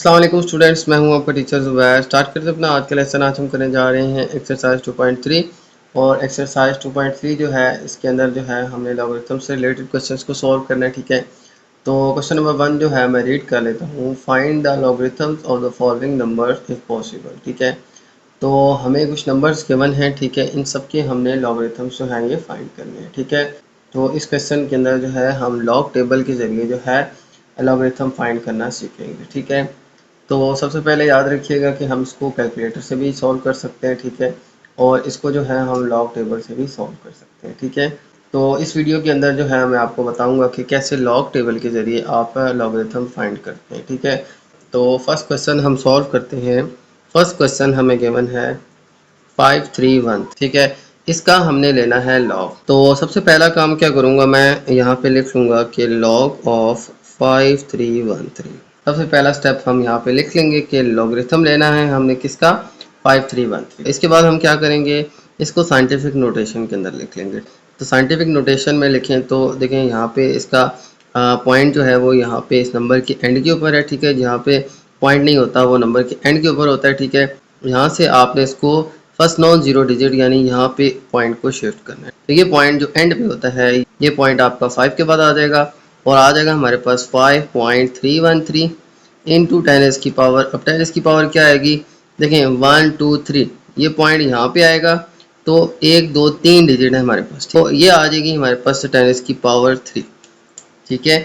अस्सलाम वालेकुम स्टूडेंट्स, मैं हूं आपका टीचर ज़ुबैर। स्टार्ट करते अपना आज का लेसन। आज हम करने जा रहे हैं एक्सरसाइज 2.3 और एक्सरसाइज 2.3 जो है इसके अंदर जो है हमने लॉगरिथम से रिलेटेड क्वेश्चंस को सॉल्व करना है। ठीक है, तो क्वेश्चन नंबर 1 जो है मैं रीड कर लेता हूं। Find the logarithms of the following numbers if possible. ठीक है, तो हमें कुछ नंबर्स गिवन हैं। ठीक है, इन सब के हमने लॉगरिथम्स जो है ये फाइंड करने हैं। ठीक है, तो इस क्वेश्चन के अंदर जो है हम लॉग टेबल के ज़रिए जो है लॉगरिथम फाइंड करना सीखेंगे। ठीक है, तो सबसे पहले याद रखिएगा कि हम इसको कैलकुलेटर से भी सॉल्व कर सकते हैं। ठीक है, और इसको जो है हम लॉग टेबल से भी सॉल्व कर सकते हैं। ठीक है, तो इस वीडियो के अंदर जो है मैं आपको बताऊंगा कि कैसे लॉग टेबल के ज़रिए आप लॉगरिथम फाइंड करते हैं। ठीक है, तो फर्स्ट क्वेश्चन हम सॉल्व करते हैं। फर्स्ट क्वेश्चन हमें गिवन है 531। ठीक है, इसका हमने लेना है लॉग। तो सबसे पहला काम क्या करूँगा, मैं यहाँ पे लिख लूँगा कि लॉग ऑफ 5313। सबसे पहला स्टेप हम यहाँ पे लिख लेंगे कि लॉगरिथम लेना है हमने किसका, 5313। इसके बाद हम क्या करेंगे, इसको साइंटिफिक नोटेशन के अंदर लिख लेंगे। तो साइंटिफिक नोटेशन में लिखें तो देखें यहाँ पे इसका पॉइंट जो है वो यहाँ पे इस नंबर की एंड के ऊपर है। ठीक है, जहाँ पे पॉइंट नहीं होता वो नंबर के एंड के ऊपर होता है। ठीक है, यहाँ से आपने इसको फर्स्ट नॉन जीरो डिजिट यानी यहाँ पे पॉइंट को शिफ्ट करना है। तो ये पॉइंट जो एंड पे होता है ये पॉइंट आपका 5 के बाद आ जाएगा और आ जाएगा हमारे पास 5.313 इंटू 10 की पावर। अब 10 की पावर क्या आएगी, देखें 1 2 3, ये पॉइंट यहाँ पे आएगा तो 1 2 3 डिजिट है हमारे पास। तो ये आ जाएगी हमारे पास 10 की पावर 3। ठीक है,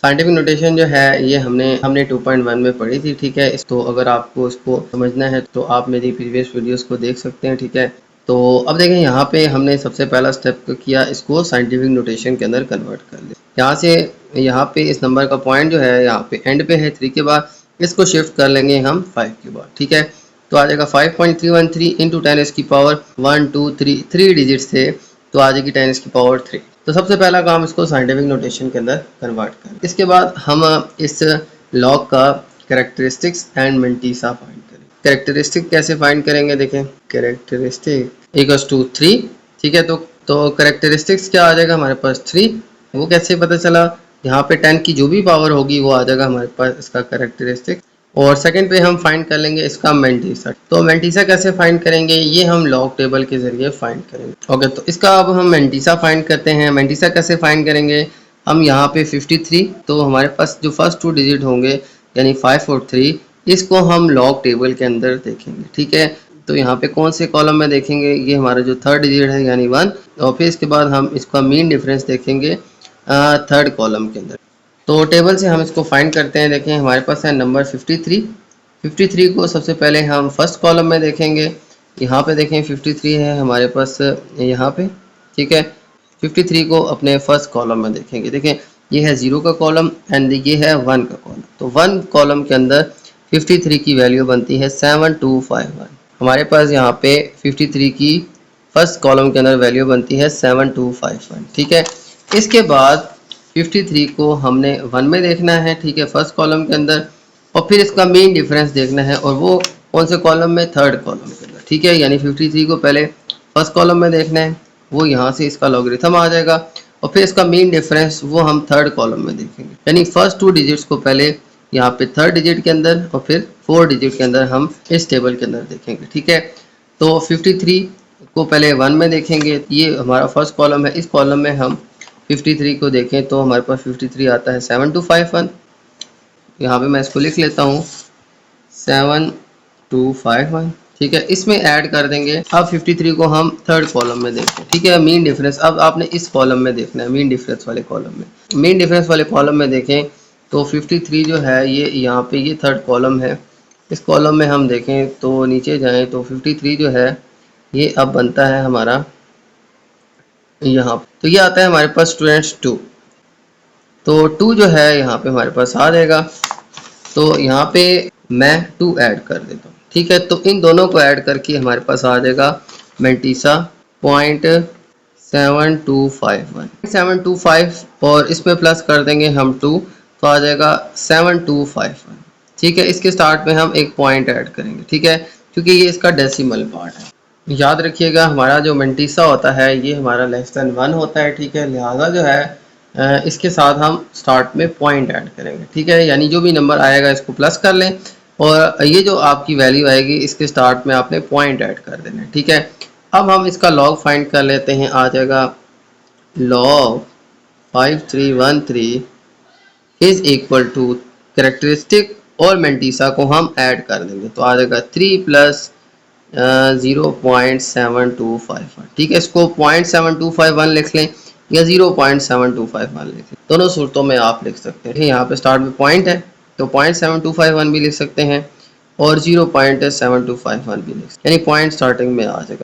साइंटिफिक नोटेशन जो है ये हमने 2.1 में पढ़ी थी। ठीक है, तो अगर आपको इसको समझना है तो आप मेरी प्रीवियस वीडियोस को देख सकते हैं। ठीक है, तो अब देखें यहाँ पे हमने सबसे पहला स्टेप किया, इसको साइंटिफिक नोटेशन के अंदर कन्वर्ट कर लिया। यहाँ से यहाँ पे इस नंबर का पॉइंट जो है यहाँ पे एंड पे है 3 के बाद, इसको शिफ्ट कर लेंगे हम 5 के बाद। ठीक है, तो आ जाएगा 5.313 इंटू 10 की पावर 1 2 3, 3 डिजिट्स थे तो आ जाएगी 10 की पावर 3। तो सबसे पहला काम इसको साइंटिफिक नोटेशन के अंदर कन्वर्ट करें। इसके बाद हम इस लॉग का कैरेक्टरिस्टिक्स एंड मेंटीसा फाइंड करें। कैरेक्टरिस्टिक कैसे फाइंड करेंगे, देखें कैरेक्टरिस्टिक इक्वल्स टू 3। ठीक है, तो कैरेक्टरिस्टिक्स क्या आ जाएगा हमारे पास 3। वो कैसे पता चला, यहाँ पे 10 की जो भी पावर होगी वो आ जाएगा हमारे पास इसका कैरेक्टरिस्टिक। और सेकंड पे हम फाइंड कर लेंगे इसका मेंटीसा। तो मेंटीसा कैसे फाइंड करेंगे, ये हम लॉग टेबल के जरिए फाइंड करेंगे। ओके, तो इसका अब हम मेंटीसा फाइंड करते हैं। मेंटीसा कैसे फाइंड करेंगे, हम यहाँ पे 53, तो हमारे पास जो फर्स्ट 2 डिजिट होंगे यानी 5 और 3, इसको हम लॉग टेबल के अंदर देखेंगे। ठीक है, तो यहाँ पे कौन से कॉलम में देखेंगे, ये हमारा जो थर्ड डिजिट है यानी 1, और फिर इसके बाद हम इसका मीन डिफरेंस देखेंगे थर्ड कॉलम के अंदर। तो टेबल से हम इसको फाइंड करते हैं। देखें हमारे पास है नंबर 53। 53 को सबसे पहले हम फर्स्ट कॉलम में देखेंगे। यहाँ पे देखें 53 है हमारे पास यहाँ पे। ठीक है, 53 को अपने फर्स्ट कॉलम में देखेंगे। देखें ये है 0 का कॉलम एंड ये है 1 का कॉलम। तो 1 कॉलम के अंदर 53 की वैल्यू बनती है 7251। हमारे पास यहाँ पे 53 की फर्स्ट कॉलम के अंदर वैल्यू बनती है 7251। ठीक है, इसके बाद 53 को हमने 1 में देखना है। ठीक है, फर्स्ट कॉलम के अंदर, और फिर इसका मीन डिफरेंस देखना है और वो कौन से कॉलम में, थर्ड कॉलम के अंदर। ठीक है, यानी 53 को पहले फर्स्ट कॉलम में देखना है, वो यहाँ से इसका लॉगरिथम आ जाएगा, और फिर इसका मीन डिफरेंस वो हम थर्ड कॉलम में देखेंगे। यानी फर्स्ट 2 डिजिट्स को पहले यहाँ पे थर्ड डिजिट के अंदर और फिर 4 डिजिट के अंदर हम इस टेबल के अंदर देखेंगे। ठीक है, तो 53 को पहले 1 में देखेंगे, ये हमारा फर्स्ट कॉलम है। इस कॉलम में हम 53 को देखें तो हमारे पास 53 आता है 7251। यहाँ पे मैं इसको लिख लेता हूँ 7251। ठीक है, इसमें ऐड कर देंगे। अब 53 को हम थर्ड कॉलम में देखते हैं। ठीक है, मीन डिफरेंस अब आपने इस कॉलम में देखना है, मीन डिफरेंस वाले कॉलम में। मीन डिफरेंस वाले कॉलम में देखें तो 53 जो है ये यहाँ पे ये थर्ड कॉलम है। इस कॉलम में हम देखें तो नीचे जाएं तो 53 जो है ये अब बनता है हमारा यहाँ, तो ये आता है हमारे पास स्टूडेंट्स 2। तो 2 जो है यहाँ पे हमारे पास आ जाएगा। तो यहाँ पे मैं 2 ऐड कर देता हूँ। ठीक है, तो इन दोनों को ऐड करके हमारे पास आ जाएगा मेंटीसा 0.7251 और इसमें प्लस कर देंगे हम 2 तो आ जाएगा 7251। ठीक है, इसके स्टार्ट में हम एक पॉइंट ऐड करेंगे। ठीक है, क्योंकि ये इसका डेसिमल पार्ट है। याद रखिएगा हमारा जो मेंटीसा होता है ये हमारा लेस देन 1 होता है। ठीक है, लिहाजा जो है इसके साथ हम स्टार्ट में पॉइंट ऐड करेंगे। ठीक है, यानी जो भी नंबर आएगा इसको प्लस कर लें और ये जो आपकी वैल्यू आएगी इसके स्टार्ट में आपने पॉइंट ऐड कर देना है, ठीक है। अब हम इसका लॉग फाइंड कर लेते हैं। आ जाएगा log 5313 is equal to characteristic और मेंटिसा को हम ऐड कर देंगे तो आ जाएगा 3 प्लस 0.7251, ठीक है। इसको 0.7251 लिख लें या 0.7251 लिख लें, दोनों सूरतों में आप लिख सकते हैं। यहाँ पे स्टार्ट में पॉइंट है तो 0.7251 भी लिख सकते हैं और 0.7251 भी लिख सकते हैं, यानी पॉइंट स्टार्टिंग में आ जाएगा।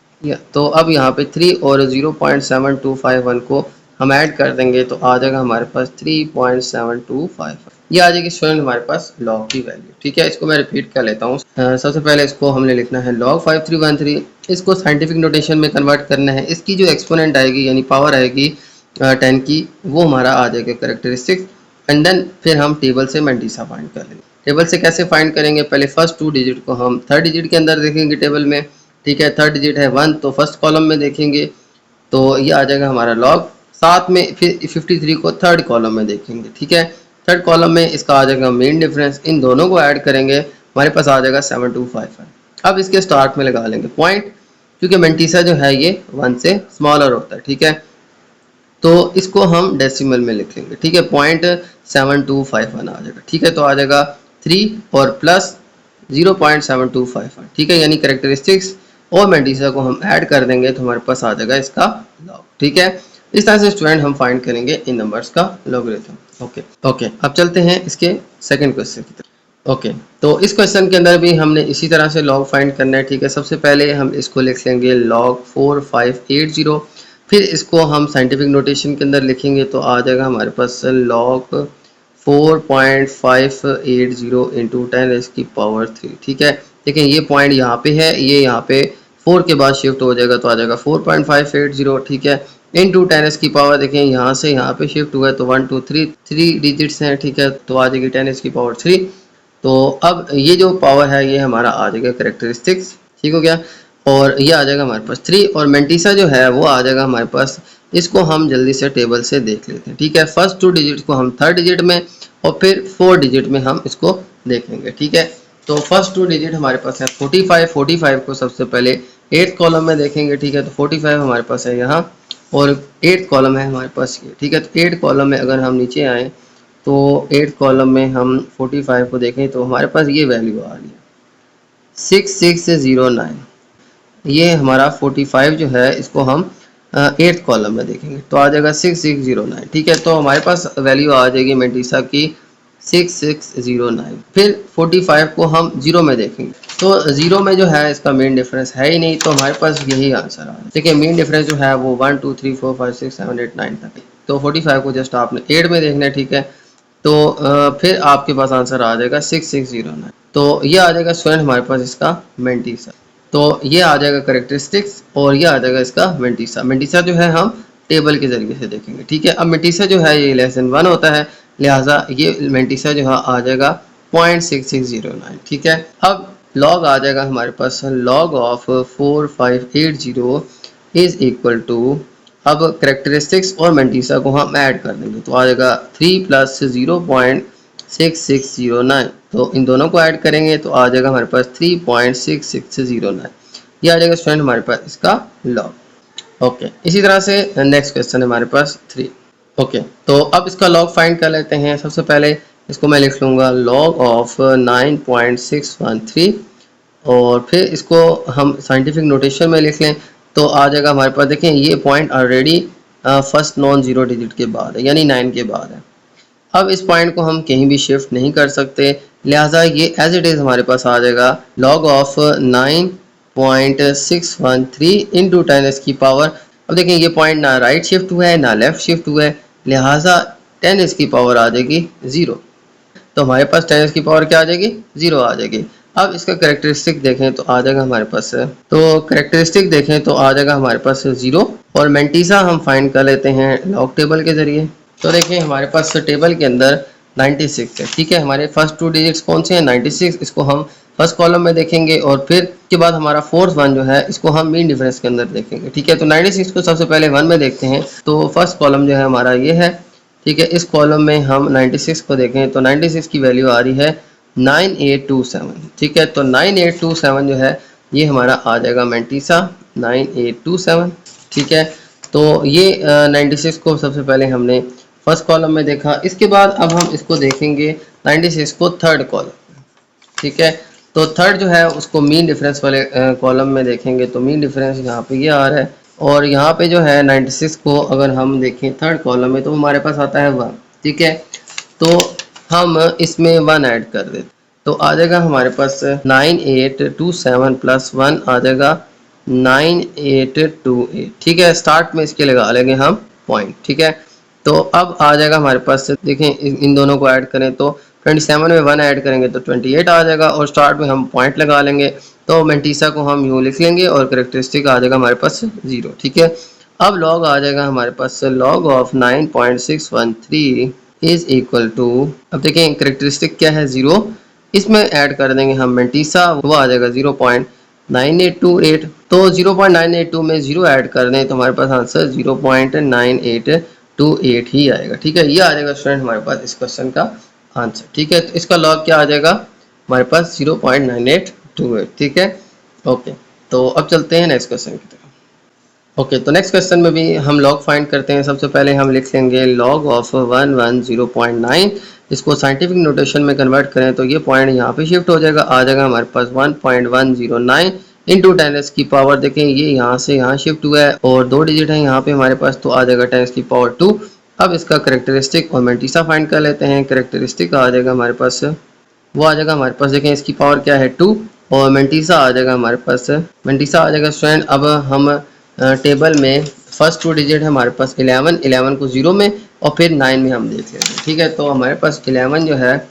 तो अब यहाँ पे 3 और 0.7251 को हम ऐड कर देंगे तो आ जाएगा हमारे पास 3.7251। ये आ जाएगी स्टूडेंट हमारे पास लॉग की वैल्यू, ठीक है। इसको मैं रिपीट कर लेता हूँ। सबसे पहले इसको हमने लिखना है log 5313, इसको साइंटिफिक नोटेशन में कन्वर्ट करना है। इसकी जो एक्सपोनेंट आएगी यानी पावर आएगी 10 की, वो हमारा आ जाएगा करेक्टरिस्टिक्स एंड देन फिर हम टेबल से मेंटिसा फाइंड कर लेंगे। टेबल से कैसे फाइंड करेंगे, पहले फर्स्ट 2 डिजिट को हम थर्ड डिजिट के अंदर देखेंगे टेबल में, ठीक है। थर्ड डिजिट है 1 तो फर्स्ट कॉलम में देखेंगे तो ये आ जाएगा हमारा लॉग। साथ में फिर 53 को थर्ड कॉलम में देखेंगे, ठीक है। थर्ड कॉलम में इसका आ जाएगा मेन डिफरेंस, इन दोनों को ऐड करेंगे हमारे पास आ जाएगा 7255। अब इसके स्टार्ट में लगा लेंगे पॉइंट, क्योंकि मेंटिसा जो है ये 1 से स्मॉलर होता है, ठीक है। तो इसको हम डेसिमल में लिख लेंगे, ठीक है। 0.7251 आ जाएगा, ठीक है। तो आ जाएगा 3 और प्लस 0.7251, ठीक है। यानी करेक्टरिस्टिक्स और मेंटिसा को हम ऐड कर देंगे तो हमारे पास आ जाएगा इसका लॉग, ठीक है। इस तरह से स्टूडेंट हम फाइंड करेंगे इन नंबर्स का लॉगरिथम। ओके अब चलते हैं इसके सेकंड क्वेश्चन की तरफ। ओके तो इस क्वेश्चन के अंदर भी हमने इसी तरह से लॉग फाइंड करना है, ठीक है। सबसे पहले हम इसको लिख लेंगे log 4580, फिर इसको हम साइंटिफिक नोटेशन के अंदर लिखेंगे तो आ जाएगा हमारे पास log 4.580 इंटू 10⁻³ ठीक है। देखिए ये पॉइंट यहाँ पे है, ये यहाँ पे 4 के बाद शिफ्ट हो जाएगा तो आ जाएगा 4.580, ठीक है। इंटू 10⁻, देखें यहाँ से यहाँ पे शिफ्ट हुआ है तो 1 2 3 डिजिट्स हैं, ठीक है। तो आ जाएगी 10⁻3। तो अब ये जो पावर है ये हमारा आ जाएगा करेक्टरिस्टिक्स, ठीक हो गया। और ये आ जाएगा हमारे पास 3 और मेंटिसा जो है वो आ जाएगा हमारे पास। इसको हम जल्दी से टेबल से देख लेते हैं, ठीक है। फर्स्ट 2 डिजिट को हम थर्ड डिजिट में और फिर 4 डिजिट में हम इसको देखेंगे, ठीक है। तो फर्स्ट 2 डिजिट हमारे पास है 45 को सबसे पहले 8th कॉलम में देखेंगे, ठीक है। तो 45 हमारे पास है यहाँ और 8th कॉलम है हमारे पास ये, ठीक है। तो 8th कॉलम में अगर हम नीचे आए तो 8th कॉलम में हम 45 को देखें तो हमारे पास ये वैल्यू आ रही है 6609। ये हमारा 45 जो है इसको हम 8th कॉलम में देखेंगे तो आ जाएगा 6609, ठीक है। तो हमारे पास वैल्यू आ जाएगी मेंटिसा की 6609। फिर 45 को हम 0 में देखेंगे तो 0 में जो है इसका मेन डिफरेंस है ही नहीं, तो हमारे पास यही आंसर आ रहा है। देखिए मेन डिफरेंस जो है वो 1 2 3 4 5 6 7 8 9 तक है, तो 45 को जस्ट आपने 8 में देखना है, ठीक है। तो फिर आपके पास आंसर आ जाएगा 6609। तो ये आ जाएगा स्टूडेंट हमारे पास इसका मेंटिसा। तो ये आ जाएगा करेक्टरिस्टिक्स और ये आ जाएगा इसका मेंटिसा। मेंटिसा जो है हम टेबल के जरिए से देखेंगे, ठीक है। अब मेंटिसा जो है ये <1 होता है, लिहाजा ये मेंटिसा जो है आ जाएगा 0.6609, ठीक है। अब लॉग आ जाएगा हमारे पास log of 4580 is equal to, अब करेक्टरिस्टिक्स और मेंटिसा को हम ऐड कर देंगे तो आ जाएगा 3 प्लस 0.6609। तो इन दोनों को ऐड करेंगे तो आ जाएगा हमारे पास 3.6609। ये आ जाएगा स्टूडेंट हमारे पास इसका लॉग। ओके इसी तरह से नेक्स्ट क्वेश्चन है हमारे पास 3। ओके तो अब इसका लॉग फाइंड कर लेते हैं। सबसे पहले इसको मैं लिख लूँगा log ऑफ 9.613 और फिर इसको हम साइंटिफिक नोटेशन में लिख लें तो आ जाएगा हमारे पास। देखें ये point already first non zero digit के बाद है, यानी 9 के बाद है। अब इस पॉइंट को हम कहीं भी शिफ्ट नहीं कर सकते, लिहाजा ये एज इट इज़ हमारे पास आ जाएगा log ऑफ 9.613 इंटू 10⁻। अब देखें ये पॉइंट ना राइट शिफ्ट हुआ है ना लेफ्ट शिफ्ट हुआ है, लिहाजा 10⁻ आ जाएगी 0। तो हमारे पास 10⁻ क्या आ जाएगी 0 आ जाएगी। अब इसका करेक्टरिस्टिक देखें तो आ जाएगा हमारे पास, तो करेक्टरिस्टिक देखें तो आ जाएगा हमारे पास 0 और मेंटिसा हम फाइंड कर लेते हैं लॉग टेबल के जरिए। तो देखिए हमारे पास टेबल के अंदर 96 है, ठीक है। हमारे फर्स्ट 2 डिजिट्स कौन से हैं 96, इसको हम फर्स्ट कॉलम में देखेंगे और फिर के बाद हमारा फोर्थ वन जो है इसको हम मीन डिफरेंस के अंदर देखेंगे, ठीक है। तो 96 को सबसे पहले 1 में देखते हैं तो फर्स्ट कॉलम जो है हमारा ये है, ठीक है। इस कॉलम में हम 96 को देखें तो 96 की वैल्यू आ रही है 9827, ठीक है। तो 9827 जो है ये हमारा आ जाएगा मेंटीसा 9827, ठीक है। तो ये 96 को सबसे पहले हमने फर्स्ट कॉलम में देखा। इसके बाद अब हम इसको देखेंगे 96 को थर्ड कॉलम, ठीक है। तो थर्ड जो है उसको मीन डिफरेंस वाले कॉलम में देखेंगे। तो मीन डिफरेंस यहाँ पे ये आ रहा है, और यहाँ पे जो है 96 को अगर हम देखें थर्ड कॉलम में तो हमारे पास आता है 1, ठीक है। तो हम इसमें 1 ऐड कर देते, तो आ जाएगा हमारे पास 9827 प्लस 1 आ जाएगा 9828, ठीक है। स्टार्ट में इसके लगा लेंगे हम पॉइंट, ठीक है। तो अब आ जाएगा हमारे पास, देखें इन दोनों को ऐड करें तो 27 में 1 ऐड करेंगे तो 28 आ जाएगा, और स्टार्ट में हम पॉइंट लगा लेंगे। तो मेंटीसा को हम यूँ लिख लेंगे और करेक्टरिस्टिक आ जाएगा हमारे पास 0, ठीक है। अब लॉग आ जाएगा हमारे पास, log of 9.613 is equal to, अब देखें करेक्टरिस्टिक क्या है 0, इसमें ऐड कर देंगे हम मेंटीसा, वो आ जाएगा 0.9828। तो 0.982 में 0 ऐड कर दें तो हमारे पास आंसर 0.9828 ही आएगा, ठीक है। ये आ जाएगा स्टूडेंट हमारे पास इस क्वेश्चन का आंसर, ठीक है। तो इसका लॉग क्या आ जाएगा हमारे पास 0.9828, ठीक है। ओके, तो अब चलते हैं नेक्स्ट क्वेश्चन की तरफ। ओके, तो नेक्स्ट क्वेश्चन में भी हम लॉग फाइंड करते हैं। सबसे पहले हम लिख लेंगे लॉग ऑफ 110.9, इसको साइंटिफिक नोटेशन में कन्वर्ट करें तो ये पॉइंट यहाँ पे शिफ्ट हो जाएगा, आ जाएगा हमारे पास 1.109 इंटू 10 की पावर, देखें ये यहाँ से यहाँ शिफ्ट हुआ है और 2 डिजिट है यहाँ पे हमारे पास, तो आ जाएगा 10 की पावर 2। अब इसका करेक्टरिस्टिक और मेंटीसा फाइंड कर लेते हैं। करेक्टरिस्टिक आ जाएगा हमारे पास, वो आ जाएगा हमारे पास, देखें इसकी पावर क्या है 2, और मेंटीसा आ जाएगा हमारे पास, मेंटीसा आ जाएगा स्टूडेंट। अब हम टेबल में फर्स्ट 2 डिजिट है हमारे पास 11 को 0 में और फिर 9 में हम देख लेते हैं, ठीक है। तो हमारे पास 11 जो है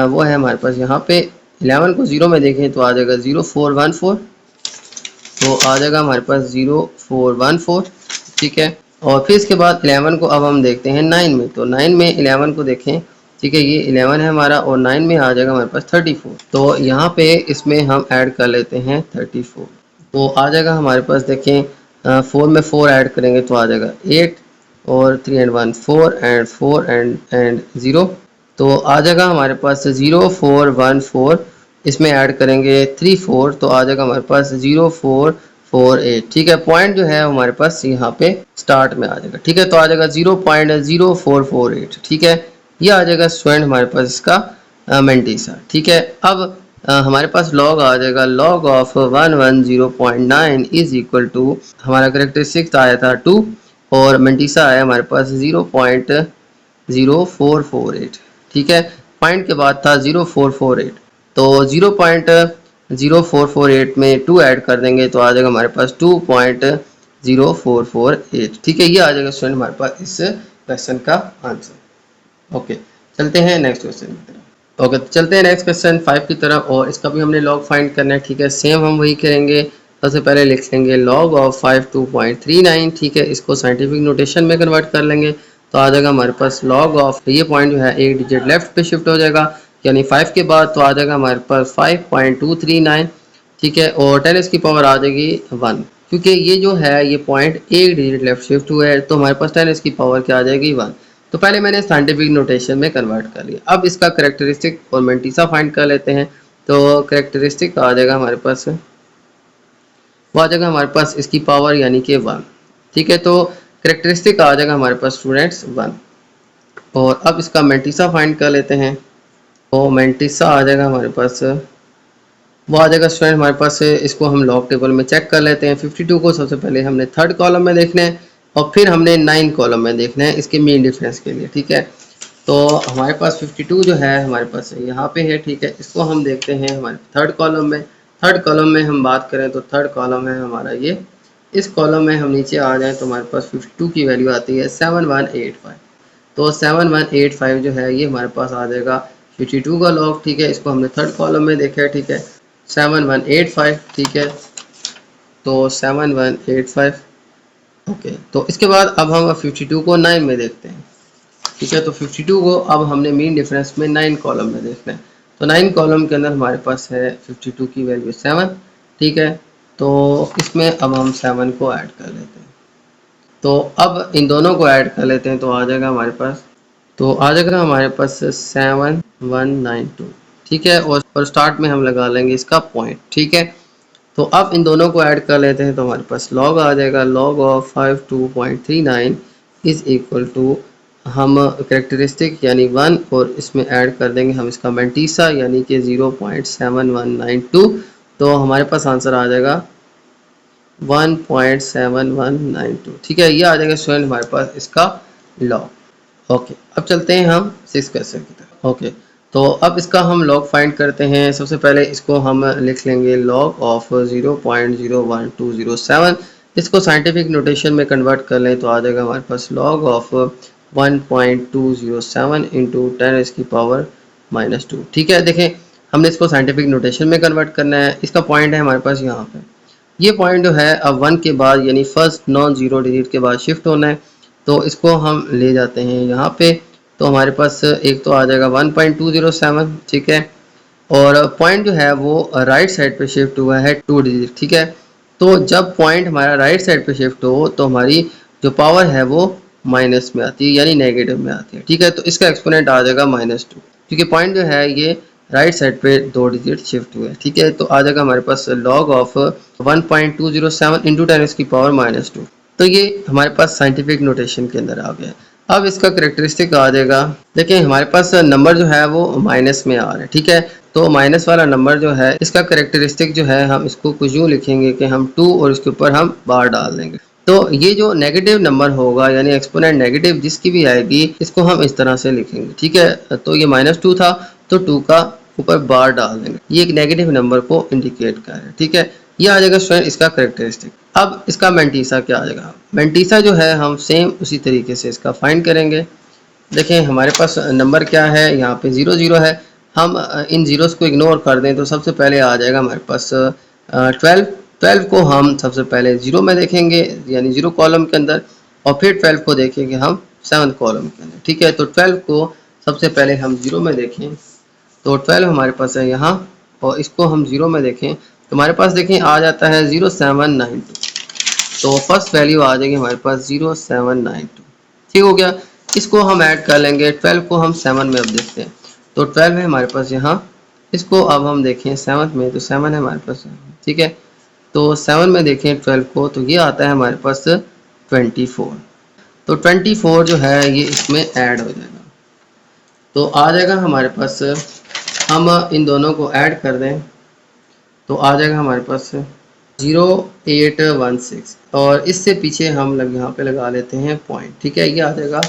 वो है हमारे पास यहाँ पे 11 को 0 में देखें तो आ जाएगा 0414, तो आ जाएगा हमारे पास 0414, ठीक है। और फिर इसके बाद 11 को अब हम देखते हैं 9 में, तो 9 में 11 को देखें, ठीक है, ये 11 है हमारा, और 9 में आ जाएगा हमारे पास 34, तो यहाँ पे इसमें हम ऐड कर लेते हैं 34, तो आ जाएगा हमारे पास, देखें 4 में 4 ऐड करेंगे तो आ जाएगा 8, और 3 एंड 1 4 एंड 4 एंड 0, तो आ जाएगा हमारे पास 0414, इसमें ऐड करेंगे 34 तो आ जाएगा हमारे पास 0448, ठीक है। पॉइंट जो है हमारे पास यहाँ पे स्टार्ट में आ जाएगा, ठीक है। तो आ जाएगा 0.0448, ठीक है। ये आ जाएगा स्टूडेंट हमारे पास इसका मेंटीसा, ठीक है। अब हमारे पास लॉग आ जाएगा, log of 110.9 is equal to, हमारा करेक्टरिस्टिक आया था 2 और मेंटीसा आया हमारे पास 0.0448, ठीक है। पॉइंट के बाद था 0448, तो 0.0448 में 2 ऐड कर देंगे तो आ जाएगा हमारे पास 2.0448, ठीक है। ये आ जाएगा स्टूडेंट हमारे पास इस क्वेश्चन का आंसर। ओके, चलते हैं नेक्स्ट क्वेश्चन की तरफ। ओके, तो चलते हैं नेक्स्ट क्वेश्चन 5 की तरफ, और इसका भी हमने लॉग फाइंड करना है, ठीक है। सेम हम वही करेंगे, सबसे पहले लिख लेंगे लॉग ऑफ 52.39, ठीक है। इसको साइंटिफिक नोटेशन में कन्वर्ट कर लेंगे तो आ जाएगा हमारे पास लॉग ऑफ, ये पॉइंट जो है एक डिजिट लेफ्ट पे शिफ्ट हो जाएगा, यानी 5 के बाद, तो आ जाएगा हमारे पास 5.239, ठीक है। और 10 की पावर आ जाएगी 1, क्योंकि ये जो है ये पॉइंट एक डिजिट लेफ्ट शिफ्ट हुआ है, तो हमारे पास 10 की पावर क्या आ जाएगी 1। तो पहले मैंने साइंटिफिक नोटेशन में कन्वर्ट कर लिया। अब इसका करेक्टरिस्टिक और मेंटीसा फाइंड कर लेते हैं। तो करेक्टरिस्टिक आ जाएगा हमारे पास, वो आ जाएगा हमारे पास इसकी पावर यानी कि 1, ठीक है। तो करेक्टरिस्टिक आ जाएगा हमारे पास स्टूडेंट्स 1, और अब इसका मेंटीसा फाइंड कर लेते हैं। तो मेंटीसा आ जाएगा हमारे पास, वो आ जाएगा स्टूडेंट हमारे पास, इसको हम लॉग टेबल में चेक कर लेते हैं। 52 को सबसे पहले हमने थर्ड कॉलम में देखना है और फिर हमने 9 कॉलम में देखना है इसके मीन डिफरेंस के लिए, ठीक है। तो हमारे पास 52 जो है हमारे पास यहाँ पे है, ठीक है। इसको हम देखते हैं हमारे थर्ड कॉलम में। थर्ड कॉलम में हम बात करें तो थर्ड कॉलम है हमारा ये, इस कॉलम में हम नीचे आ जाएँ तो हमारे पास 52 की वैल्यू आती है 7185, तो 7185 जो है ये हमारे पास आ जाएगा 52 का लॉग, ठीक है। इसको हमने थर्ड कॉलम में देखा है, ठीक है, 7185, ठीक है। तो 7185, ओके। तो इसके बाद अब हम 52 को 9 में देखते हैं, ठीक है। तो 52 को अब हमने मीन डिफरेंस में 9 कॉलम में देखना है। तो 9 कॉलम के अंदर हमारे पास है 52 की वैल्यू 7, ठीक है। तो इसमें अब हम 7 को ऐड कर लेते हैं। तो अब इन दोनों को ऐड कर लेते हैं तो आ जाएगा हमारे पास, तो आ जाएगा हमारे पास 7192, ठीक है, और स्टार्ट में हम लगा लेंगे इसका पॉइंट। ठीक है, तो अब इन दोनों को ऐड कर लेते हैं तो हमारे पास लॉग आ जाएगा। Log of 52.39 is equal to, हम करेक्टरिस्टिक यानी 1 और इसमें ऐड कर देंगे हम इसका मैंटीसा यानी कि 0.7192। तो हमारे पास आंसर आ जाएगा 1.7192। ठीक है, ये आ जाएगा स्टूडेंट हमारे पास इसका लॉग। ओके, अब चलते हैं हम 6 क्वेश्चन की तरफ। ओके, तो अब इसका हम लॉग फाइंड करते हैं। सबसे पहले इसको हम लिख लेंगे लॉग ऑफ 0.01207। इसको साइंटिफिक नोटेशन में कन्वर्ट कर लें तो आ जाएगा हमारे पास लॉग ऑफ 1.207 इंटू 10⁻⁻²। ठीक है, देखें हमने इसको साइंटिफिक नोटेशन में कन्वर्ट करना है। इसका पॉइंट है हमारे पास यहाँ पे, ये पॉइंट जो है अब 1 के बाद यानी फर्स्ट नॉन जीरो डिजिट के बाद शिफ्ट होना है, तो इसको हम ले जाते हैं यहाँ पे। तो हमारे पास एक तो आ जाएगा 1.207। ठीक है, और पॉइंट जो है वो राइट साइड पे शिफ्ट हुआ है 2 डिजिट। ठीक है, तो जब पॉइंट हमारा राइट साइड पे शिफ्ट हो तो हमारी जो पावर है वो माइनस में आती है यानी नेगेटिव में आती है। ठीक है, तो इसका एक्सपोनेंट आ जाएगा -2, क्योंकि पॉइंट जो है ये राइट साइड पे 2 डिजिट शिफ्ट हुए। ठीक है, तो आ जाएगा हमारे पास लॉग ऑफ 1.207 इंटू 10⁻⁻²। तो ये हमारे पास साइंटिफिक नोटेशन के अंदर आ गया। अब इसका करेक्टरिस्टिक आ जाएगा। देखिए हमारे पास नंबर जो है वो माइनस में आ रहा है। ठीक है, तो माइनस वाला नंबर जो है इसका करेक्टरिस्टिक जो है हम इसको कुछ यूँ लिखेंगे कि हम 2 और इसके ऊपर हम बार डाल देंगे। तो ये जो नेगेटिव नंबर होगा यानी एक्सपोनेंट नेगेटिव जिसकी भी आएगी इसको हम इस तरह से लिखेंगे। ठीक है, तो ये -2 था तो 2 का ऊपर बार डाल देंगे, ये एक नेगेटिव नंबर को इंडिकेट कर रहा है। ठीक है, ये आ जाएगा स्टूडेंट इसका करेक्टरिस्टिक। अब इसका मैंटीसा क्या आ जाएगा? मैंटीसा जो है हम सेम उसी तरीके से इसका फाइंड करेंगे। देखें हमारे पास नंबर क्या है, यहाँ पे 0 0 है। हम इन जीरोस को इग्नोर कर दें तो सबसे पहले आ जाएगा हमारे पास 12 को हम सबसे पहले 0 में देखेंगे यानी 0 कॉलम के अंदर, और फिर 12 को देखेंगे हम 7 कॉलम के अंदर। ठीक है, तो 12 को सबसे पहले हम 0 में देखें तो 12 हमारे पास है यहाँ, और इसको हम 0 में देखें तो हमारे पास देखें आ जाता है 0792। तो फर्स्ट वैल्यू आ जाएगी हमारे पास 0792। ठीक हो गया, इसको हम ऐड कर लेंगे। 12 को हम 7 में अब देखते हैं तो 12 है हमारे पास यहाँ, इसको अब हम देखें 7 में तो 7 है हमारे पास। ठीक है, तो 7 में देखें 12 को तो ये आता है हमारे पास 24। तो 24 जो है ये इसमें ऐड हो जाएगा, तो आ जाएगा हमारे पास, हम इन दोनों को ऐड कर दें तो आ जाएगा हमारे पास 0816, और इससे पीछे हम यहाँ पे लगा लेते हैं पॉइंट। ठीक है, ये आ जाएगा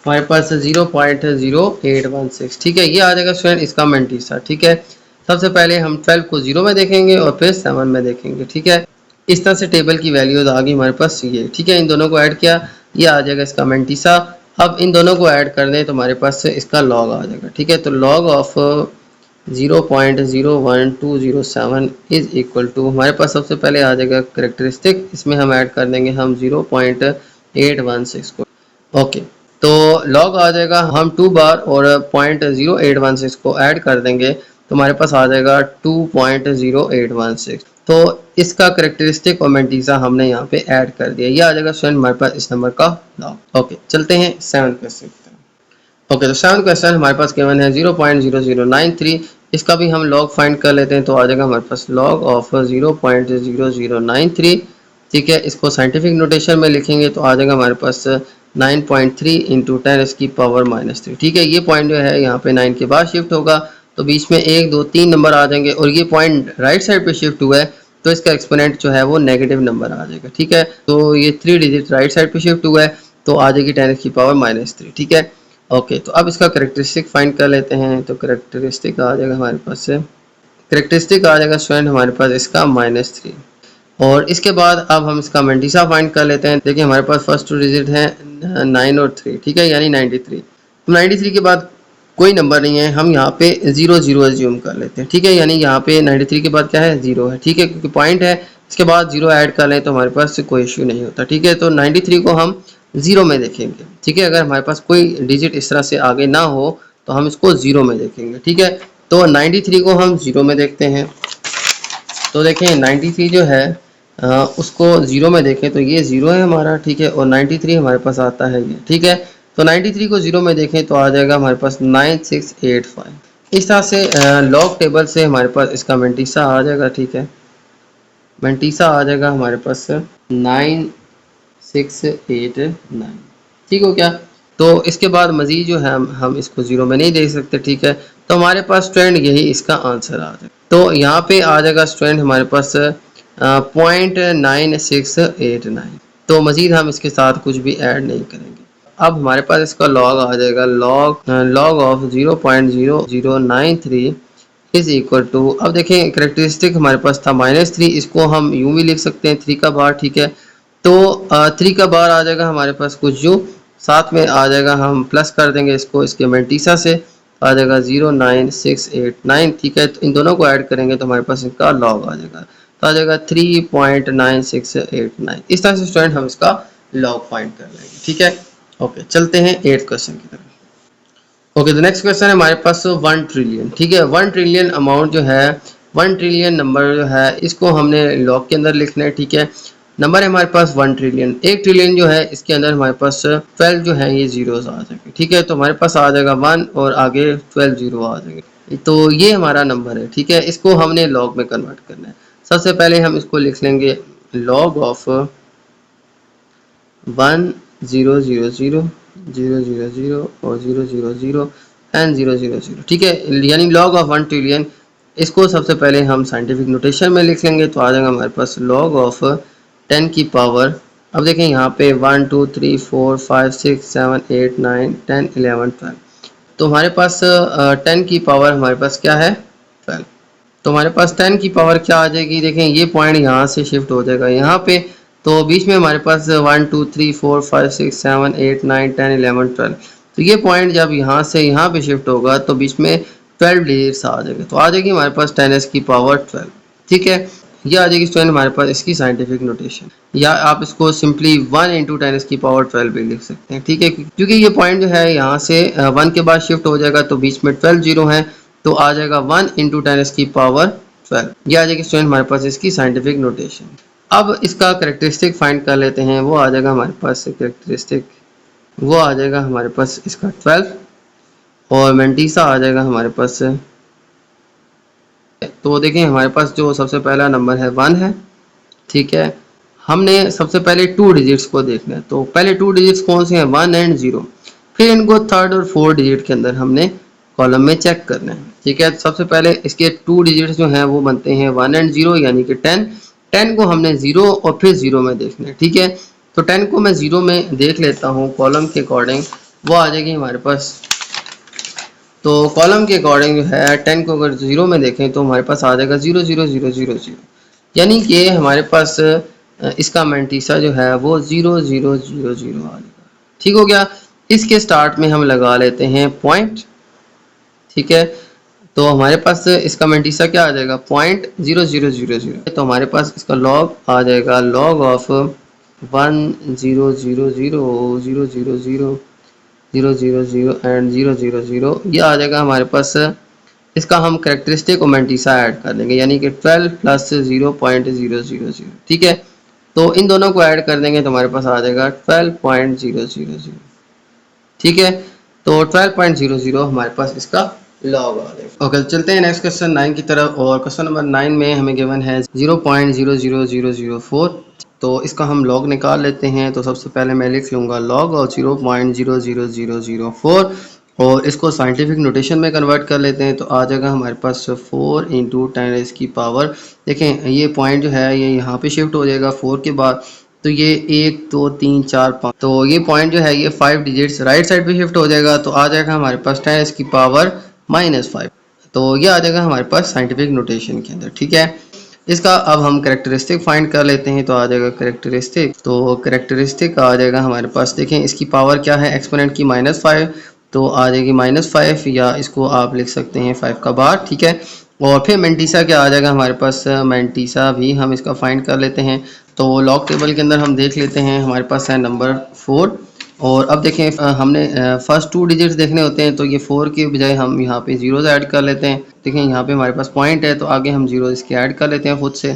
हमारे पास 0.0816। ठीक है, ये आ जाएगा स्टूडेंट इसका मैंटीसा। ठीक है, सबसे पहले हम 12 को 0 में देखेंगे और फिर 7 में देखेंगे। ठीक है, इस तरह से टेबल की वैल्यूज आ गई हमारे पास ये। ठीक है, इन दोनों को ऐड किया, ये आ जाएगा इसका मैंटीसा। अब इन दोनों को ऐड कर दें तो हमारे पास इसका लॉग आ जाएगा। ठीक है, तो log of 0.01207 is equal to, हमारे पास सबसे पहले आ जाएगा करेक्टरिस्टिक, इसमें हम ऐड कर देंगे हम 0.816 को। ओके, तो लॉग आ जाएगा, हम 2 बार और 0.0816 को ऐड कर देंगे तो हमारे पास आ जाएगा 2.0816। तो इसका करेक्टरिस्टिक और मैंटीसा हमने यहाँ पे ऐड कर दिया, ये आ जाएगा स्टूडेंट हमारे पास इस नंबर का लॉग। ओके, चलते हैं 7 क्वेश्चन की तरफ। ओके, तो 7 क्वेश्चन हमारे पास गिवन है 0.0093। इसका भी हम लॉग फाइंड कर लेते हैं तो आ जाएगा हमारे पास लॉग ऑफ 0.0093। ठीक है, इसको साइंटिफिक नोटेशन में लिखेंगे तो आ जाएगा हमारे पास 9.3 इंटू 10⁻⁻3। ठीक है, ये पॉइंट जो है यहाँ पे 9 के बाद शिफ्ट होगा तो बीच में 1 2 3 नंबर आ जाएंगे, और ये पॉइंट राइट साइड पे शिफ्ट हुआ है तो इसका एक्सपोनेंट जो है वो नेगेटिव नंबर आ जाएगा। ठीक है, तो ये 3 डिजिट राइट साइड पे शिफ्ट हुआ है तो आ जाएगी 10⁻⁻3। ठीक है, ओके, तो अब इसका करेक्टरिस्टिक फाइंड कर लेते हैं। तो करेक्टरिस्टिक आ जाएगा हमारे पास से, करेक्टरिस्टिक आ जाएगा स्टूडेंट हमारे पास इसका -3, और इसके बाद अब हम इसका मैंटीसा फाइंड कर लेते हैं। देखिए हमारे पास फर्स्ट 2 डिजिट है 9 और 3। ठीक है, यानी 93। तो 93 के बाद कोई नंबर नहीं है, हम यहाँ पे 0 0 एज्यूम कर लेते हैं। ठीक है, यानी यहाँ पे 93 के बाद क्या है 0 है। ठीक है, क्योंकि पॉइंट है, इसके बाद 0 ऐड कर लें तो हमारे पास कोई इश्यू नहीं होता। ठीक है, तो 93 को हम 0 में देखेंगे। ठीक है, अगर हमारे पास कोई डिजिट इस तरह से आगे ना हो तो हम इसको 0 में देखेंगे। ठीक है, तो 93 को हम 0 में देखते हैं तो देखें 93 जो है उसको 0 में देखें तो ये 0 है हमारा। ठीक है, और 93 हमारे पास आता है ये। ठीक है, तो 93 को 0 में देखें तो आ जाएगा हमारे पास 9685। इस तरह से लॉग टेबल से हमारे पास इसका मेंटीसा आ जाएगा। ठीक है, मेंटीसा आ जाएगा हमारे पास 9689। ठीक हो गया। तो इसके बाद मज़ीद जो है हम इसको ज़ीरो में नहीं दे सकते। ठीक है, तो हमारे पास स्टूडेंट यही इसका आंसर आ जाएगा। तो यहाँ पे आ जाएगा स्टूडेंट हमारे पास 0.9689। तो मज़ीद हम इसके साथ कुछ भी ऐड नहीं करेंगे। अब हमारे पास इसका लॉग आ जाएगा, log of 0.0093 is equal to, अब देखें करेक्टरिस्टिक हमारे पास था -3, इसको हम यूं भी लिख सकते हैं 3 का बार। ठीक है, तो 3 का बार आ जाएगा हमारे पास कुछ जो साथ में आ जाएगा, हम प्लस कर देंगे इसको इसके मेंटीसा से, आ जाएगा 09689। ठीक है, तो इन दोनों को ऐड करेंगे तो हमारे पास इसका लॉग आ जाएगा, तो आ जाएगा 3.9689। इस तरह से स्टूडेंट हम इसका लॉग फाइंड कर लेंगे। ठीक है, ओके, चलते हैं 8th क्वेश्चन की तरफ। ओके, तो नेक्स्ट क्वेश्चन है हमारे पास 1 ट्रिलियन। ठीक है, 1 ट्रिलियन अमाउंट जो है, 1 ट्रिलियन नंबर जो है इसको हमने लॉग के अंदर लिखना है। ठीक है, नंबर है हमारे पास 1 ट्रिलियन। 1 ट्रिलियन जो है इसके अंदर हमारे पास 12 जो है ये जीरोस आ जाएंगे। ठीक है, तो हमारे पास आ जाएगा 1 और आगे 12 जीरो आ जाएंगे। तो ये हमारा नंबर है। ठीक है, इसको हमने लॉग में कन्वर्ट करना है। सबसे पहले हम इसको लिख लेंगे लॉग ऑफ 1000 000 और 000 एंड 000। ठीक है, यानी लॉग ऑफ 1 ट्रिलियन। इसको सबसे पहले हम साइंटिफिक नोटेशन में लिख लेंगे, तो आ जाएगा हमारे पास लॉग ऑफ 10 की पावर, अब देखें यहाँ पे 1 2 3 4 5 6 7 8 9 10 11 12, तो हमारे पास 10 की पावर हमारे पास क्या है 12। तो हमारे पास 10 की पावर क्या आ जाएगी, देखें ये पॉइंट यहाँ से शिफ्ट हो जाएगा यहाँ पे, तो बीच में हमारे पास 1 2 3 4 5 6 7 8 9 10 11 12, तो ये पॉइंट जब यहाँ से यहाँ पे शिफ्ट होगा तो बीच में 12 डिजिट्स आ जाएगा, तो आ जाएगी हमारे पास 10s की पावर 12। ठीक है, ये आ जाएगी स्टूडेंट हमारे पास इसकी साइंटिफिक नोटेशन, या आप इसको सिंपली 1 इंटू 10s की पावर 12 भी लिख सकते हैं। ठीक है, क्योंकि ये पॉइंट जो है यहाँ से 1 के बाद शिफ्ट हो जाएगा तो बीच में 12 जीरो है, तो आ जाएगा 1 इंटू 10s की पावर 12। ये आ जाएगी स्टूडेंट हमारे पास इसकी साइंटिफिक नोटेशन। अब इसका करेक्टरिस्टिक फाइंड कर लेते हैं, वो आ जाएगा हमारे पास करेक्टरिस्टिक, वो आ जाएगा हमारे पास इसका 12 और मेंटीसा आ जाएगा हमारे पास। तो देखें हमारे पास जो सबसे पहला नंबर है 1 है। ठीक है, हमने सबसे पहले 2 डिजिट्स को देखना है, तो पहले 2 डिजिट्स कौन से हैं 1 एंड 0, फिर इनको थर्ड और फोर्थ डिजिट के अंदर हमने कॉलम में चेक करना है। ठीक है, सबसे पहले इसके 2 डिजिट्स जो हैं वो बनते हैं 1 एंड 0 यानी कि 10। 10 को हमने 0 और फिर 0 में देखना है। ठीक है, तो 10 को मैं 0 में देख लेता हूँ कॉलम के अकॉर्डिंग, वो आ जाएगी हमारे पास, तो कॉलम के अकॉर्डिंग जो है 10 को अगर 0 में देखें तो हमारे पास आ जाएगा 0 0 0 0 0, यानी कि हमारे पास इसका मेंटीसा जो है वो 0 0 0 0 आ जाएगा। ठीक हो गया, इसके स्टार्ट में हम लगा लेते हैं पॉइंट। ठीक है, तो हमारे पास इसका मेंटीसा क्या आ जाएगा 0.0000, तो हमारे पास इसका लॉग आ जाएगा लॉग ऑफ 1000 000 000 000 एंड 000, ये आ जाएगा हमारे पास। इसका हम करेक्टरिस्टिक और मेंटीसा ऐड कर देंगे, यानी कि 12 प्लस 0.000। ठीक है, तो इन दोनों को ऐड कर देंगे तो हमारे पास आ जाएगा 12.000। ठीक है, तो 12.00 हमारे पास इसका लॉग आ जाएगा। ओके, चलते हैं नेक्स्ट क्वेश्चन 9 की तरफ, और क्वेश्चन नंबर 9 में हमें गिवन है 0.00004, तो इसका हम लॉग निकाल लेते हैं। तो सबसे पहले मैं लिख लूँगा लॉग और 0.00004 और इसको साइंटिफिक नोटेशन में कन्वर्ट कर लेते हैं, तो आ जाएगा हमारे पास 4 इंटू 10 की पावर। देखें ये पॉइंट जो है ये यहाँ पे शिफ्ट हो जाएगा 4 के बाद, तो ये 1 2 3 4 5, तो ये पॉइंट जो है ये 5 डिजिट्स राइट साइड पे शिफ्ट हो जाएगा, तो आ जाएगा हमारे पास 10 की पावर -5। तो ये आ जाएगा हमारे पास साइंटिफिक नोटेशन के अंदर। ठीक है, इसका अब हम करेक्टरिस्टिक फाइंड कर लेते हैं, तो आ जाएगा करेक्टरिस्टिक, तो करेक्टरिस्टिक आ जाएगा हमारे पास, देखें इसकी पावर क्या है एक्सपोनेंट की -5, तो आ जाएगी -5, या इसको आप लिख सकते हैं 5 का बार। ठीक है, और फिर मेंटीसा क्या आ जाएगा हमारे पास, मेंटीसा भी हम इसका फाइंड कर लेते हैं। तो लॉग टेबल के अंदर हम देख लेते हैं, हमारे पास है नंबर 4, और अब देखें हमने फर्स्ट 2 डिजिट्स देखने होते हैं, तो ये 4 के बजाय हम यहाँ पे जीरोस ऐड कर लेते हैं। देखें यहाँ पे हमारे पास पॉइंट है, तो आगे हम जीरो इसके ऐड कर लेते हैं खुद से।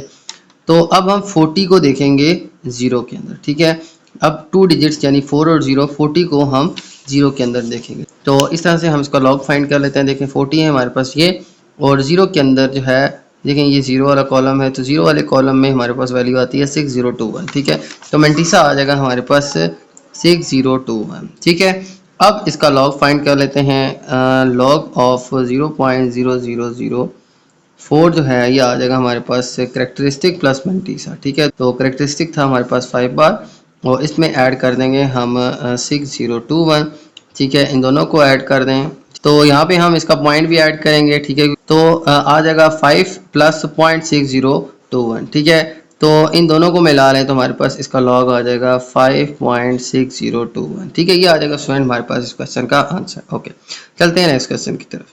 तो अब हम 40 को देखेंगे 0 के अंदर। ठीक है, अब 2 डिजिट्स यानी 4 और 0, 40 को हम 0 के अंदर देखेंगे। तो इस तरह से हम इसका लॉग फाइंड कर लेते हैं। देखें 40 है हमारे पास ये, और 0 के अंदर जो है देखें ये 0 वाला कॉलम है, तो 0 वाले कॉलम में हमारे पास वैल्यू आती है 6021। ठीक है, तो मेंटिसा आ जाएगा हमारे पास 6021। ठीक है, अब इसका लॉग फाइंड कर लेते हैं। लॉग ऑफ 0.0004 जो है ये आ जाएगा हमारे पास करेक्टरिस्टिक प्लस मेंटिसा। ठीक है, तो करेक्टरिस्टिक था हमारे पास 5 बार, और इसमें ऐड कर देंगे हम 6021। ठीक है, इन दोनों को ऐड कर दें, तो यहाँ पे हम इसका पॉइंट भी ऐड करेंगे। ठीक है, तो आ जाएगा 5 प्लस 0.6021। ठीक है, तो इन दोनों को मिला लें तो हमारे पास इसका लॉग आ जाएगा 5.6021। ठीक है, ये आ जाएगा स्टूडेंट हमारे पास इस क्वेश्चन का आंसर। ओके, चलते हैं नेक्स्ट क्वेश्चन की तरफ।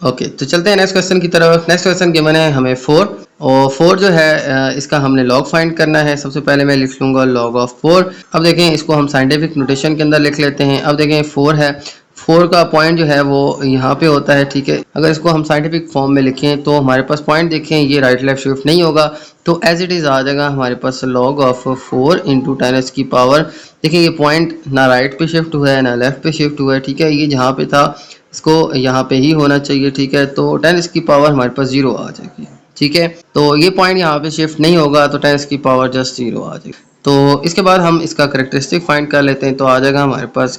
ओके, तो चलते हैं नेक्स्ट क्वेश्चन की तरफ। नेक्स्ट क्वेश्चन गिवन है हमें 4, और 4 जो है इसका हमने लॉग फाइंड करना है। सबसे पहले मैं लिख लूँगा लॉग ऑफ 4। अब देखें इसको हम साइंटिफिक नोटेशन के अंदर लिख लेते हैं। अब देखें 4 है, 4 का पॉइंट जो है वो यहाँ पे होता है। ठीक है, अगर इसको हम साइंटिफिक फॉर्म में लिखें तो हमारे पास पॉइंट देखें ये राइट लेफ्ट शिफ्ट नहीं होगा, तो एज इट इज़ आ जाएगा हमारे पास लॉग ऑफ 4 इंटू 10 की पावर। देखिए ये पॉइंट ना राइट पे शिफ्ट हुआ है ना लेफ्ट पे शिफ्ट हुआ है। ठीक है, ये जहाँ पे था इसको यहाँ पे ही होना चाहिए। ठीक है, तो 10 की पावर हमारे पास 0 आ जाएगी। ठीक है, तो ये पॉइंट यहाँ पे शिफ्ट नहीं होगा, तो 10 की पावर जस्ट 0 आ जाएगी। तो इसके बाद हम इसका करेक्टरिस्टिक फाइंड कर लेते हैं। तो आ जाएगा हमारे पास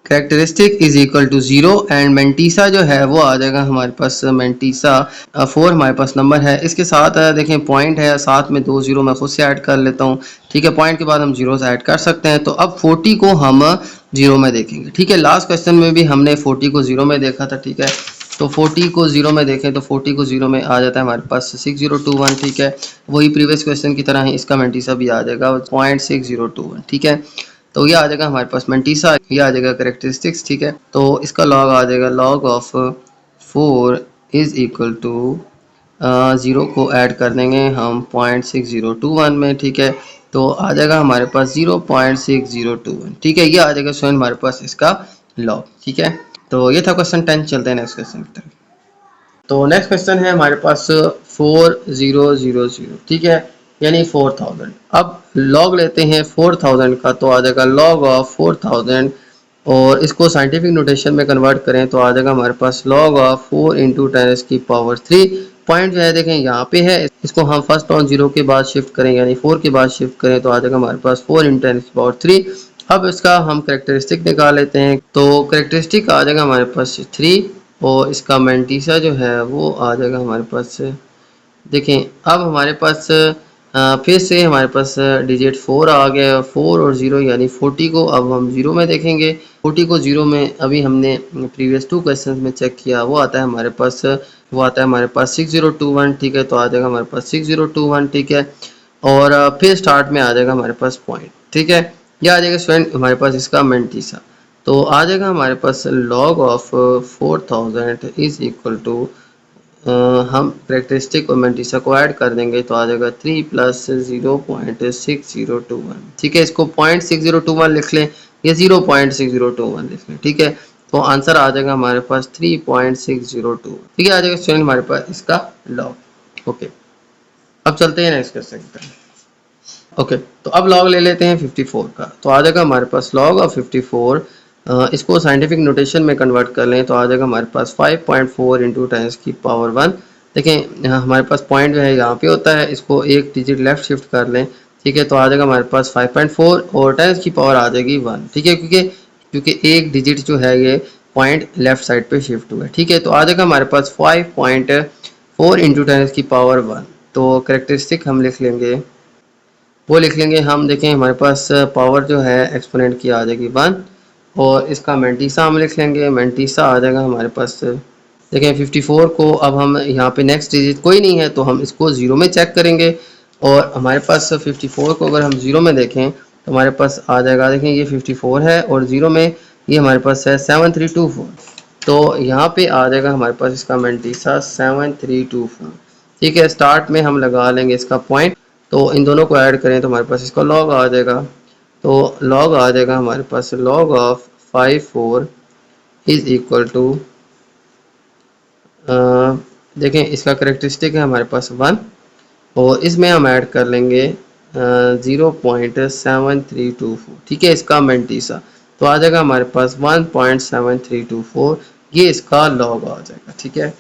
characteristic is equal to 0, and mantissa जो है वो आ जाएगा हमारे पास मेंटिसा 4 हमारे पास नंबर है। इसके साथ देखें पॉइंट है, साथ में 2 0 मैं खुद से ऐड कर लेता हूँ। ठीक है, पॉइंट के बाद हम जीरोस ऐड कर सकते हैं। तो अब 40 को हम 0 में देखेंगे। ठीक है, लास्ट क्वेश्चन में भी हमने 40 को 0 में देखा था। ठीक है, तो 40 को 0 में देखें तो 40 को 0 में आ जाता है हमारे पास 6021। ठीक है, वही प्रीवियस क्वेश्चन की तरह ही इसका मेंटिसा भी आ जाएगा 0.6021। ठीक है, तो ये आ जाएगा हमारे पास मेंटिसा, ये आ जाएगा करेक्टरिस्टिक्स। ठीक है, तो इसका लॉग आ जाएगा log of 4 is equal to 0 को ऐड कर देंगे हम 0.6021 में। ठीक है, तो आ जाएगा हमारे पास 0.6021। ठीक है, ये आ जाएगा स्वयं हमारे पास इसका लॉग। ठीक है, तो ये था क्वेश्चन 10। चलते हैं नेक्स्ट क्वेश्चन की तरफ। तो नेक्स्ट क्वेश्चन है हमारे पास 4000। ठीक है, यानी 4000। अब लॉग लेते हैं 4000 का, तो आ जाएगा लॉग ऑफ 4000, और इसको साइंटिफिक नोटेशन में कन्वर्ट करें तो आ जाएगा हमारे पास लॉग ऑफ 4 इंटू 10 की पावर 3। पॉइंट जो है देखें यहाँ पे है, इसको हम फर्स्ट ऑन 0 के बाद शिफ्ट करें, यानी 4 के बाद शिफ्ट करें तो आ जाएगा हमारे पास 4 इंटू 10 की पावर 3। अब इसका हम करेक्टरिस्टिक निकाल लेते हैं, तो करेक्टरिस्टिक आ जाएगा हमारे पास 3, और इसका मेंटिसा जो है वो आ जाएगा हमारे पास। देखें अब हमारे पास फिर से हमारे पास डिजिट 4 आ गया, 4 और 0 यानी 40 को अब हम 0 में देखेंगे। 40 को 0 में अभी हमने प्रीवियस 2 क्वेश्चंस में चेक किया, वो आता है हमारे पास 6021। ठीक है, तो आ जाएगा हमारे पास 6021। ठीक है, और फिर स्टार्ट में आ जाएगा हमारे पास पॉइंट। ठीक है, ये आ जाएगा स्टूडेंट हमारे पास इसका मेंटिसा, तो आ जाएगा हमारे पास log of 4000 is equal to हम करेक्टरिस्टिक और मेंटिसा को ऐड कर देंगे तो आ जाएगा 3 प्लस 0.6021। ठीक है, इसको 0.6021 लिख लें या 0.6021 लिख लें। ठीक है, तो आंसर आ जाएगा हमारे पास 3.602। ठीक है, आ जाएगा स्टूडेंट हमारे पास इसका लॉग। ओके, अब चलते हैं नेक्स्ट क्वेश्चन की तरफ। ओके, तो अब लॉग ले लेते हैं 54 का, तो आ जाएगा हमारे पास लॉग ऑफ 54। इसको साइंटिफिक नोटेशन में कन्वर्ट कर लें तो आ जाएगा हमारे पास 5.4 इंटू 10 की पावर 1। देखें हमारे पास पॉइंट जो है यहाँ पे होता है, इसको एक डिजिट लेफ्ट शिफ्ट कर लें। ठीक है, तो आ जाएगा हमारे पास 5.4 और 10 की पावर आ जाएगी 1। ठीक है, क्योंकि एक डिजिट जो है ये पॉइंट लेफ्ट साइड पे शिफ्ट हुआ है। ठीक है, तो आ जाएगा हमारे पास 5.4 इंटू 10 की पावर 1। तो करेक्टरिस्टिक हम लिख लेंगे, वो लिख लेंगे हम। देखें हमारे पास पावर जो है एक्सपोनेंट की आ जाएगी 1, और इसका मेंटिसा हम लिख लेंगे, मेंटिसा आ जाएगा हमारे पास। देखें 54 को अब हम यहाँ पे नेक्स्ट डिजिट कोई नहीं है तो हम इसको 0 में चेक करेंगे, और हमारे पास 54 को अगर हम 0 में देखें तो हमारे पास आ जाएगा। देखें ये 54 है और 0 में ये हमारे पास है 7324, तो यहाँ पे आ जाएगा हमारे पास इसका मेंटिसा 7324। ठीक है, स्टार्ट में हम लगा लेंगे इसका पॉइंट, तो इन दोनों को ऐड करें तो हमारे पास इसका लॉग आ जाएगा। तो लॉग आ जाएगा हमारे पास log of 54 is equal to देखें इसका करेक्टरिस्टिक है हमारे पास 1, और इसमें हम ऐड कर लेंगे 0.7324। ठीक है, इसका मेंटिसा, तो आ जाएगा हमारे पास 1.7324, ये इसका लॉग आ जाएगा। ठीक है,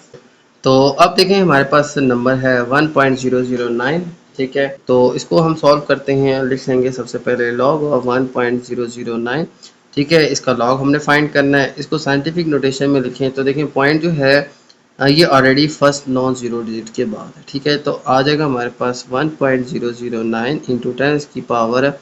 तो अब देखें हमारे पास नंबर है 1.009। ठीक है, तो इसको हम सॉल्व करते हैं। लिख लेंगे सबसे पहले log ऑफ 1.009। ठीक है, इसका लॉग हमने फाइंड करना है। इसको साइंटिफिक नोटेशन में लिखें तो देखें पॉइंट जो है ये already first non zero digit के बाद है। ठीक है, तो आ जाएगा हमारे पास 1.009 इंटू 10 की पावर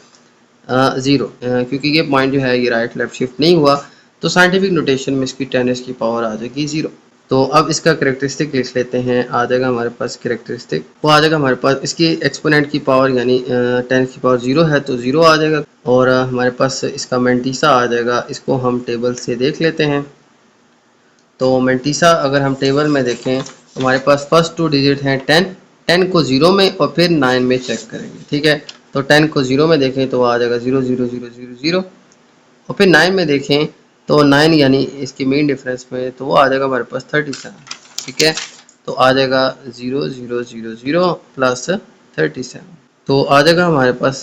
0, क्योंकि ये पॉइंट जो है ये राइट लेफ्ट शिफ्ट नहीं हुआ, तो साइंटिफक नोटेशन में इसकी 10 की पावर आ जाएगी 0। तो अब इसका करेक्टरिस्टिक लिख लेते हैं। आ जाएगा हमारे पास करेक्टरिस्टिक, वो आ जाएगा हमारे पास इसकी एक्सपोनेंट की पावर यानी 10 की पावर 0 है तो 0 आ जाएगा। और हमारे पास इसका मेंटीसा आ जाएगा। इसको हम टेबल से देख लेते हैं। तो मेंटीसा अगर हम टेबल में देखें तो हमारे पास फर्स्ट 2 डिजिट हैं 10 को 0 में और फिर 9 में चेक करेंगे। ठीक है, तो 10 को 0 में देखें तो आ जाएगा 0 0 0 0 0, और फिर 9 में देखें तो 9 यानी इसकी मेन डिफरेंस में तो वो आ जाएगा हमारे पास 37। ठीक है, तो आ जाएगा 0 0 0 0 प्लस 37, तो आ जाएगा हमारे पास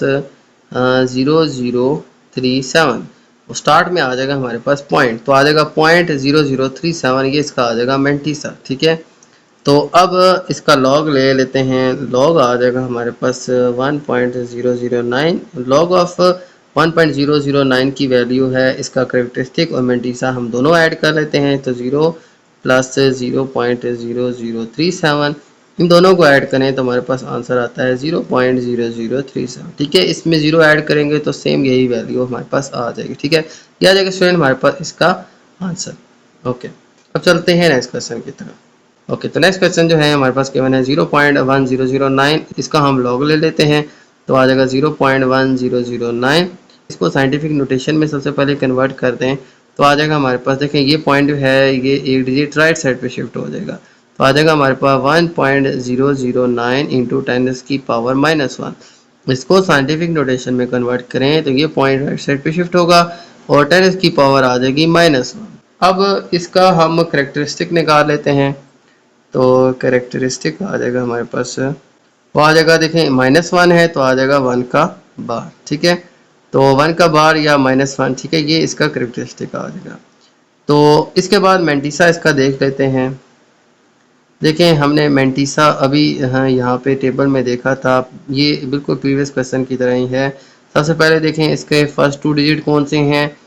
0037। स्टार्ट में आ जाएगा हमारे पास पॉइंट, तो आ जाएगा 0.0037, ये इसका आ जाएगा मेंटीसा। ठीक है, तो अब इसका लॉग ले लेते हैं। लॉग आ जाएगा हमारे पास 1.009। लॉग ऑफ 1.009 की वैल्यू है इसका करेक्टरिस्टिक और मेंटीसा हम दोनों ऐड कर लेते हैं, तो 0 प्लस 0.0037, इन दोनों को ऐड करें तो हमारे पास आंसर आता है 0.0037। ठीक है, इसमें 0 ऐड करेंगे तो सेम यही वैल्यू हमारे पास आ जाएगी। ठीक है, यह आ जाएगा स्टूडेंट हमारे पास इसका आंसर। ओके, अब चलते हैं नेक्स्ट क्वेश्चन की तरफ। ओके, तो नेक्स्ट क्वेश्चन जो है हमारे पास गिवन है 0.1009, इसका हम लॉग ले लेते हैं तो आ जाएगा 0.1009। इसको साइंटिफिक नोटेशन में सबसे पहले कन्वर्ट करते हैं तो आ जाएगा हमारे पास, देखें ये पॉइंट जो है ये एक डिजिट राइट साइड पे शिफ्ट हो जाएगा, तो आ जाएगा हमारे पास 1.009 इंटू 10 की पावर -1। इसको साइंटिफिक नोटेशन में कन्वर्ट करें तो ये पॉइंट राइट साइड पे शिफ्ट होगा और 10 की पावर आ जाएगी -1। अब इसका हम करेक्टरिस्टिक निकाल लेते हैं, तो करेक्टरिस्टिक आ जाएगा हमारे पास, वो आ जाएगा देखें -1 है तो आ जाएगा 1 का बार। ठीक है, तो 1 का बार या -1। ठीक है, ये इसका करेक्टरिस्टिक आ जाएगा। तो इसके बाद मेंटीसा इसका देख लेते हैं। देखें हमने मेंटीसा अभी यहाँ पे टेबल में देखा था, ये बिल्कुल प्रीवियस क्वेश्चन की तरह ही है। सबसे पहले देखें इसके फर्स्ट 2 डिजिट कौन से हैं,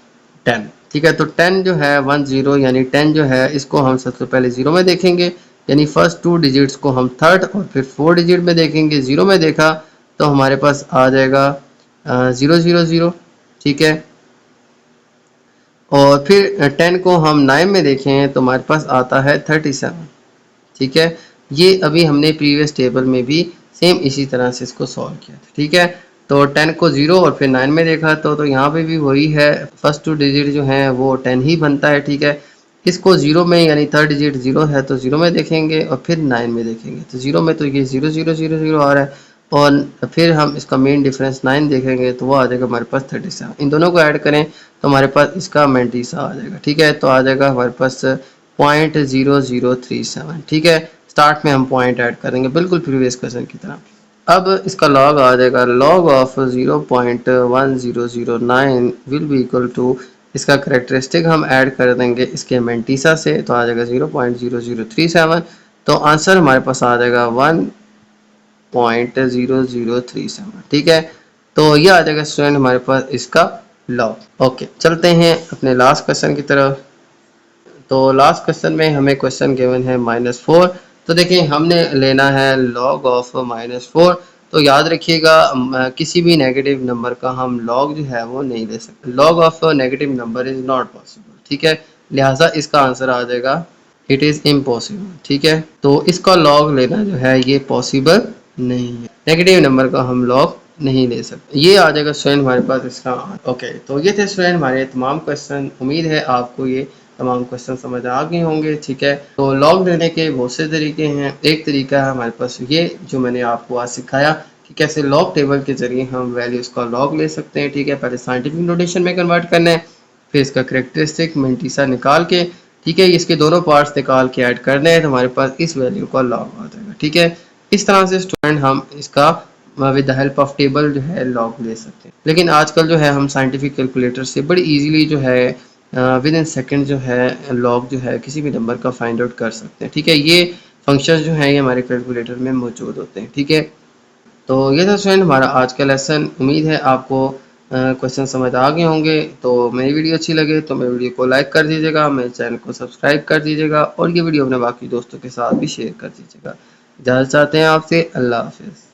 10। ठीक है, तो 10 जो है 10 यानी 10 जो है इसको हम सबसे पहले 0 में देखेंगे, यानी फर्स्ट 2 डिजिट्स को हम थर्ड और फिर 4 डिजिट में देखेंगे। 0 में देखा तो हमारे पास आ जाएगा 0 0 0। ठीक है, और फिर 10 को हम 9 में देखें तो हमारे पास आता है 37। ठीक है, ये अभी हमने प्रीवियस टेबल में भी सेम इसी तरह से इसको सॉल्व किया था। ठीक है, तो 10 को 0 और फिर 9 में देखा तो यहाँ पे भी वही है, फर्स्ट 2 डिजिट जो हैं वो 10 ही बनता है। ठीक है, इसको 0 में यानी थर्ड डिजिट 0 है तो 0 में देखेंगे और फिर 9 में देखेंगे, तो 0 में तो ये 0 0 0 0 आ रहा है, और फिर हम इसका मेन डिफरेंस 9 देखेंगे तो वो आ जाएगा हमारे पास 37। इन दोनों को ऐड करें तो हमारे पास इसका मेंटीसा आ जाएगा। ठीक है, तो आ जाएगा हमारे पास 0.0037। ठीक है, स्टार्ट में हम पॉइंट ऐड करेंगे बिल्कुल प्रीवियस क्वेश्चन की तरह। अब इसका लॉग आ जाएगा, log of 0.1009 will be equal to, इसका करेक्टरिस्टिक हम ऐड कर देंगे इसके मेंटीसा से तो आ जाएगा 0.0037। तो आंसर हमारे पास आ जाएगा 1.0037। ठीक है, तो ये आ जाएगा स्टूडेंट हमारे पास इसका लॉग। ओके, चलते हैं अपने लास्ट क्वेश्चन की तरफ। तो लास्ट क्वेश्चन में हमें क्वेश्चन गिवन है -4। तो देखिए हमने लेना है लॉग ऑफ -4। तो याद रखिएगा किसी भी नेगेटिव नंबर का हम लॉग जो है वो नहीं ले सकते, log of negative number is not possible. ठीक है, लिहाजा इसका आंसर आ जाएगा इट इज़ इम्पॉसिबल। ठीक है, तो इसका लॉग लेना जो है ये पॉसिबल नहीं है, नेगेटिव नंबर का हम लॉग नहीं ले सकते। ये आ जाएगा स्टूडेंट हमारे पास इसका। ओके, तो ये थे स्टूडेंट हमारे तमाम क्वेश्चन। उम्मीद है आपको ये तमाम क्वेश्चन समझ आ गए होंगे। ठीक है, तो लॉग लेने के बहुत से तरीके हैं। एक तरीका है हमारे पास ये जो मैंने आपको आज सिखाया कि कैसे लॉग टेबल के जरिए हम वैल्यूज का लॉग ले सकते हैं। ठीक है, पहले साइंटिफिक नोटेशन में कन्वर्ट करना है, फिर इसका करेक्टरिस्टिक मेंटीसा निकाल के, ठीक है, इसके दोनों पार्ट्स निकाल के ऐड करने हैं तो हमारे पास इस वैल्यू का लॉग आ जाएगा। ठीक है, इस तरह से स्टूडेंट हम इसका with the help of table जो है लॉग ले सकते हैं। लेकिन आजकल जो है हम साइंटिफिक कैलकुलेटर से बड़ी इजीली जो है विद इन सेकंड जो है लॉग जो है किसी भी नंबर का फाइंड आउट कर सकते हैं। ठीक है, ये फंक्शंस जो हैं ये हमारे कैलकुलेटर में मौजूद होते हैं। ठीक है, तो ये था स्टूडेंट हमारा आज का लेसन। उम्मीद है आपको क्वेश्चन समझ आ गए होंगे। तो मेरी वीडियो अच्छी लगे तो मेरी वीडियो को लाइक कर दीजिएगा, मेरे चैनल को सब्सक्राइब कर दीजिएगा और ये वीडियो अपने बाकी दोस्तों के साथ भी शेयर कर दीजिएगा। इजाज़त चाहते हैं आपसे। अल्लाह हाफिज़।